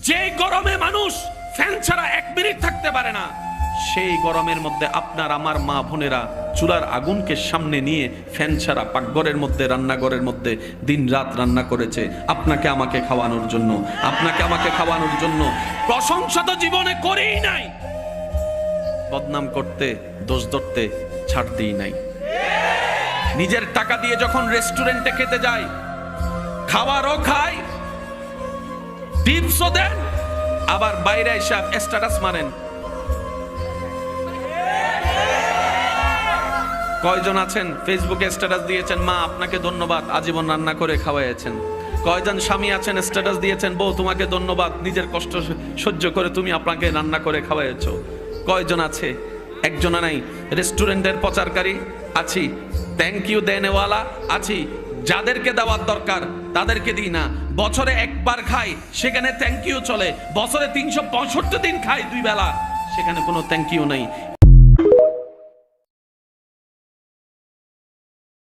যে গরমে মানুষ ফ্যান ছাড়া 1 মিনিট থাকতে পারে না, সেই গরমের মধ্যে আপনার আমার মা বোনেরা চুলার আগুনকে সামনে নিয়ে ফ্যান ছাড়া পাকঘরের মধ্যে, রান্নাঘরের মধ্যে দিন রাত রান্না করেছে আপনাকে আমাকে খাওয়ানোর জন্য, আপনাকে আমাকে খাওয়ানোর জন্য। প্রশংসা তো জীবনে করেই নাই, বদনাম করতে, দোষ ধরতে ছাড়তেই নাই। নিজের টাকা দিয়ে যখন রেস্টুরেন্টে খেতে যায়, খাবারও খায়, টিপসও দেন, আবার বাইরে এসে স্ট্যাটাস মারেন। কয়জন আছেন ফেসবুকে স্ট্যাটাস দিয়েছেন, মা আপনাকে ধন্যবাদ, আজীবন রান্না করে খাওয়াইয়েছেন। কয়জন স্বামী আছেন স্ট্যাটাস দিয়েছেন, বউ তোমাকে ধন্যবাদ, নিজের কষ্ট সহ্য করে তুমি আপনাকে রান্না করে খাওয়াইয়েছো। কয়জন আছে? একজনা নাই। রেস্টুরেন্টের প্রচারকারী আছি, থ্যাংক ইউ দেনেওয়ালা আছি, যাদেরকে দেওয়ার দরকার তাদেরকে দিই না। বছরে একবার খাই, সেখানে থ্যাংক ইউ চলে। বছরে 365 দিন খাই 2 বেলা, সেখানে কোনো থ্যাংক ইউ নাই।